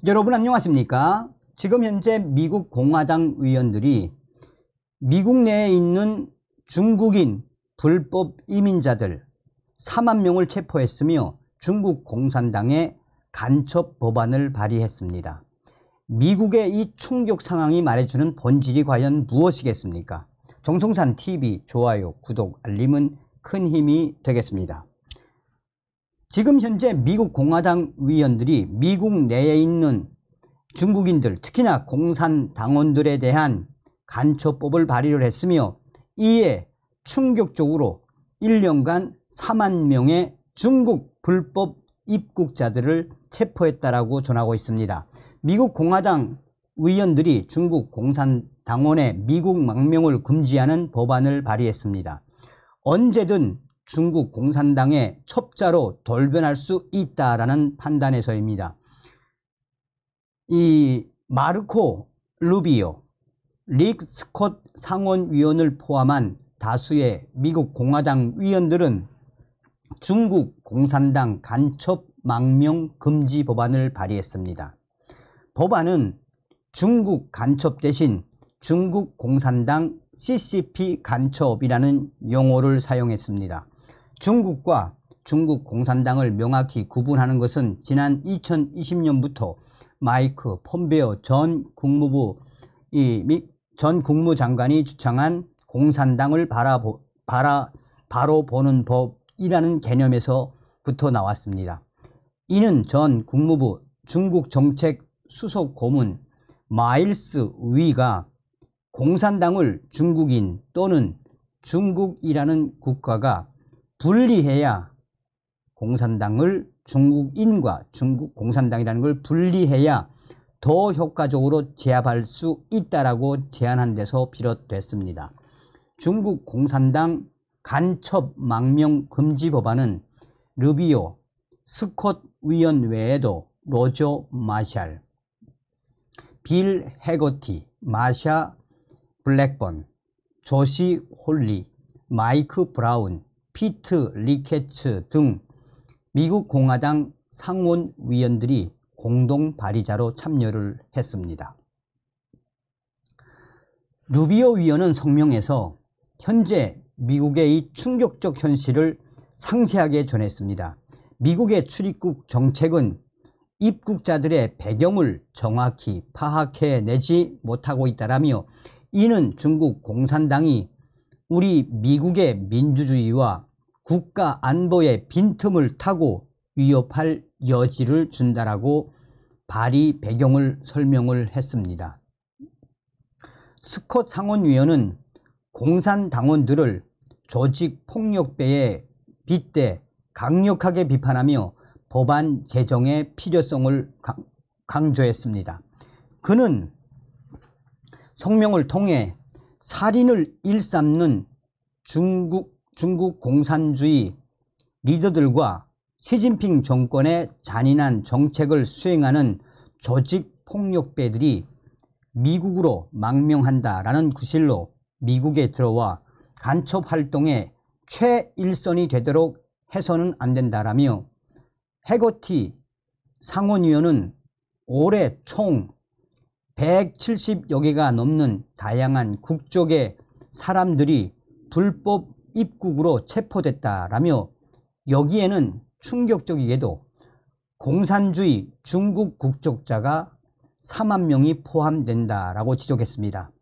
여러분 안녕하십니까? 지금 현재 미국 공화당 의원들이 미국 내에 있는 중국인 불법 이민자들 4만 명을 체포했으며 중국 공산당의 간첩 법안을 발의했습니다. 미국의 이 충격 상황이 말해주는 본질이 과연 무엇이겠습니까? 정성산 TV 좋아요, 구독, 알림은 큰 힘이 되겠습니다. 지금 현재 미국 공화당 의원들이 미국 내에 있는 중국인들, 특히나 공산당원들에 대한 간첩법을 발의를 했으며 이에 충격적으로 1년간 4만 명의 중국 불법 입국자들을 체포했다라고 전하고 있습니다. 미국 공화당 의원들이 중국 공산당원의 미국 망명을 금지하는 법안을 발의했습니다. 언제든 중국 공산당의 첩자로 돌변할 수 있다라는 판단에서입니다. 이 마르코 루비오, 릭 스콧 상원의원을 포함한 다수의 미국 공화당 의원들은 중국 공산당 간첩 망명 금지 법안을 발의했습니다. 법안은 중국 간첩 대신 중국 공산당 CCP 간첩이라는 용어를 사용했습니다. 중국과 중국 공산당을 명확히 구분하는 것은 지난 2020년부터 마이크 폼베오 전 국무장관이 주창한 공산당을 바로 보는 법이라는 개념에서부터 나왔습니다. 이는 전 국무부 중국 정책 수석 고문 마일스 위가 공산당을 중국인 또는 중국이라는 국가가 분리해야 공산당을 중국인과 중국 공산당이라는 걸 분리해야 더 효과적으로 제압할 수 있다라고 제안한 데서 비롯됐습니다. 중국 공산당 간첩 망명 금지 법안은 루비오, 스콧 의원 외에도 로저 마샬, 빌 해거티, 마샤 블랙번, 조시 홀리, 마이크 브라운, 피트 리케츠 등 미국 공화당 상원의원들이 공동 발의자로 참여를 했습니다. 루비오 의원은 성명에서 현재 미국의 이 충격적 현실을 상세하게 전했습니다. 미국의 출입국 정책은 입국자들의 배경을 정확히 파악해내지 못하고 있다라며 이는 중국 공산당이 우리 미국의 민주주의와 국가 안보의 빈틈을 타고 위협할 여지를 준다라고 발의 배경을 설명을 했습니다. 스콧 상원의원은 공산당원들을 조직폭력배에 빗대 강력하게 비판하며 법안 제정의 필요성을 강조했습니다. 그는 성명을 통해 살인을 일삼는 중국 공산주의 리더들과 시진핑 정권의 잔인한 정책을 수행하는 조직폭력배들이 미국으로 망명한다라는 구실로 미국에 들어와 간첩 활동의 최일선이 되도록 해서는 안 된다라며 해거티 상원의원은 올해 총 170여 개가 넘는 다양한 국적의 사람들이 불법 입국으로 체포됐다라며 여기에는 충격적이게도 공산주의 중국 국적자가 4만 명이 포함된다라고 지적했습니다.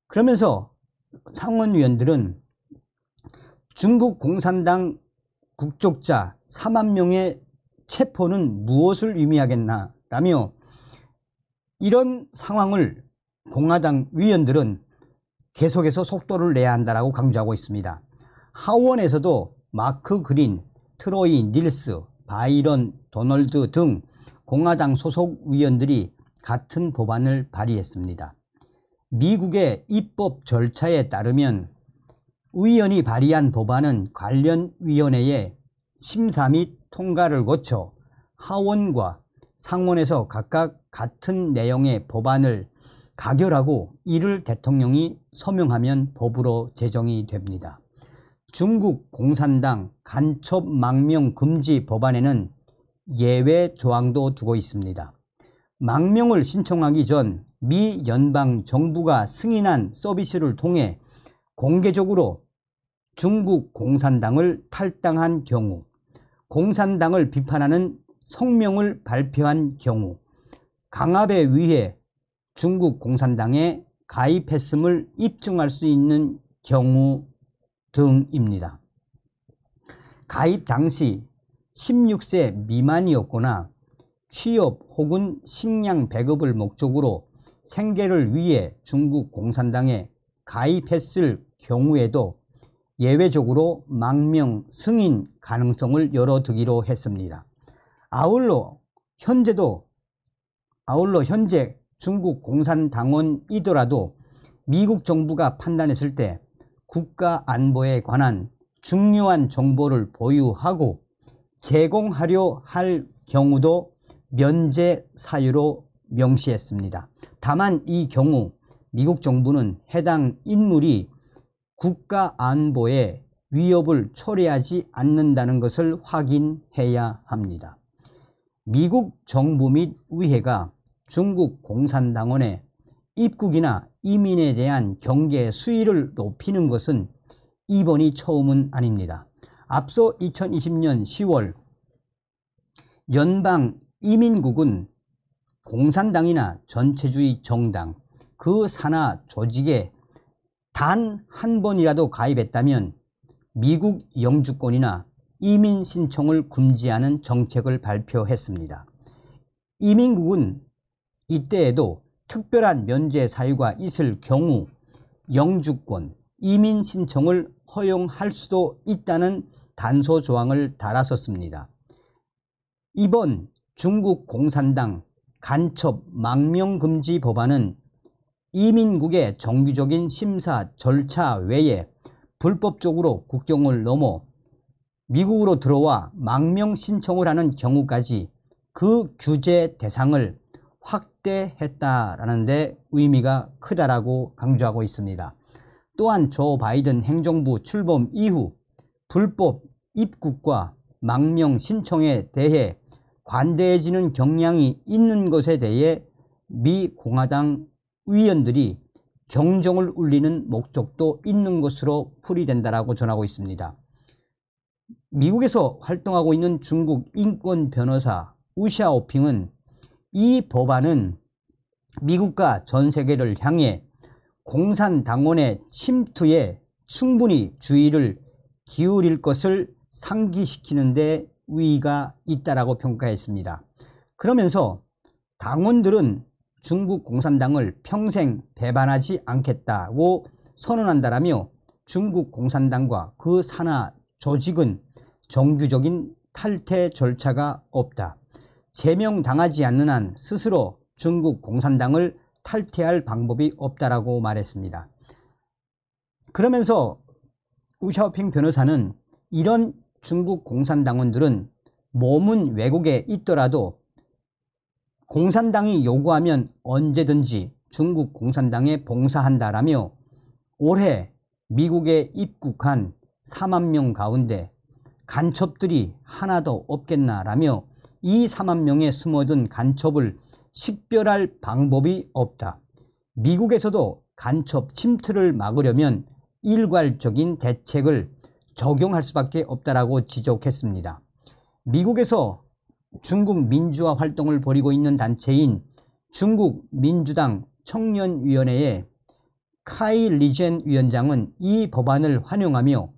그러면서 상원의원들은 중국 공산당 국적자 4만 명의 체포는 무엇을 의미하겠나라며 이런 상황을 공화당 의원들은 계속해서 속도를 내야 한다라고 강조하고 있습니다. 하원에서도 마크 그린, 트로이 닐스, 바이런 도널드 등 공화당 소속 의원들이 같은 법안을 발의했습니다. 미국의 입법 절차에 따르면 의원이 발의한 법안은 관련 위원회의 심사 및 통과를 거쳐 하원과 상원에서 각각 같은 내용의 법안을 가결하고 이를 대통령이 서명하면 법으로 제정이 됩니다. 중국 공산당 간첩 망명 금지 법안에는 예외 조항도 두고 있습니다. 망명을 신청하기 전 미 연방 정부가 승인한 서비스를 통해 공개적으로 중국 공산당을 탈당한 경우, 공산당을 비판하는 성명을 발표한 경우, 강압에 의해 중국 공산당에 가입했음을 입증할 수 있는 경우 등입니다. 가입 당시 16세 미만이었거나 취업 혹은 식량 배급을 목적으로 생계를 위해 중국 공산당에 가입했을 경우에도 예외적으로 망명 승인 가능성을 열어두기로 했습니다. 아울러 현재 중국 공산당원이더라도 미국 정부가 판단했을 때 국가 안보에 관한 중요한 정보를 보유하고 제공하려 할 경우도 면제 사유로 명시했습니다. 다만 이 경우 미국 정부는 해당 인물이 국가 안보에 위협을 초래하지 않는다는 것을 확인해야 합니다. 미국 정부 및 의회가 중국 공산당원의 입국이나 이민에 대한 경계 수위를 높이는 것은 이번이 처음은 아닙니다. 앞서 2020년 10월 연방 이민국은 공산당이나 전체주의 정당, 그 산하 조직에 단 한 번이라도 가입했다면 미국 영주권이나 이민 신청을 금지하는 정책을 발표했습니다. 이민국은 이때에도 특별한 면제 사유가 있을 경우 영주권, 이민 신청을 허용할 수도 있다는 단서 조항을 달았었습니다. 이번 중국 공산당 간첩 망명금지 법안은 이민국의 정규적인 심사 절차 외에 불법적으로 국경을 넘어 미국으로 들어와 망명 신청을 하는 경우까지 그 규제 대상을 확대했다라는 데 의미가 크다라고 강조하고 있습니다. 또한 조 바이든 행정부 출범 이후 불법 입국과 망명 신청에 대해 관대해지는 경향이 있는 것에 대해 미 공화당 의원들이 경종을 울리는 목적도 있는 것으로 풀이된다라고 전하고 있습니다. 미국에서 활동하고 있는 중국 인권 변호사 우샤오핑은 이 법안은 미국과 전 세계를 향해 공산당원의 침투에 충분히 주의를 기울일 것을 상기시키는 데 의의가 있다라고 평가했습니다. 그러면서 당원들은 중국 공산당을 평생 배반하지 않겠다고 선언한다라며 중국 공산당과 그 산하 조직은 정규적인 탈퇴 절차가 없다. 제명당하지 않는 한 스스로 중국 공산당을 탈퇴할 방법이 없다라고 말했습니다. 그러면서 우샤오핑 변호사는 이런 중국 공산당원들은 몸은 외국에 있더라도 공산당이 요구하면 언제든지 중국 공산당에 봉사한다라며 올해 미국에 입국한 4만 명 가운데 간첩들이 하나도 없겠나라며 이 4만 명에 숨어든 간첩을 식별할 방법이 없다. 미국에서도 간첩 침투를 막으려면 일괄적인 대책을 적용할 수밖에 없다라고 지적했습니다. 미국에서 중국 민주화 활동을 벌이고 있는 단체인 중국 민주당 청년위원회의 카이 리젠 위원장은 이 법안을 환영하며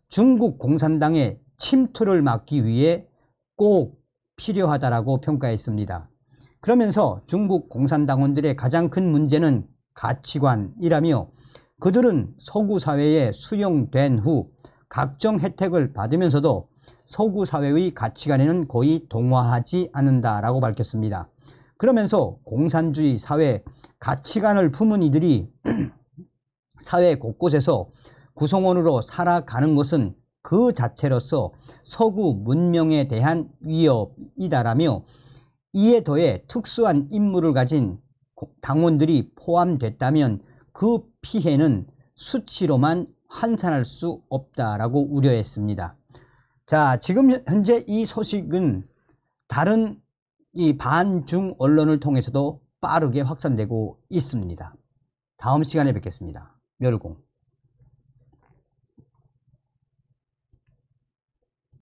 중국 공산당의 침투를 막기 위해 꼭 필요하다라고 평가했습니다. 그러면서 중국 공산당원들의 가장 큰 문제는 가치관이라며 그들은 서구 사회에 수용된 후 각종 혜택을 받으면서도 서구 사회의 가치관에는 거의 동화하지 않는다라고 밝혔습니다. 그러면서 공산주의 사회 가치관을 품은 이들이 사회 곳곳에서 구성원으로 살아가는 것은 그 자체로서 서구 문명에 대한 위협이다라며 이에 더해 특수한 임무를 가진 당원들이 포함됐다면 그 피해는 수치로만 환산할 수 없다라고 우려했습니다. 자, 지금 현재 이 소식은 다른 이 반중 언론을 통해서도 빠르게 확산되고 있습니다. 다음 시간에 뵙겠습니다. 멸공.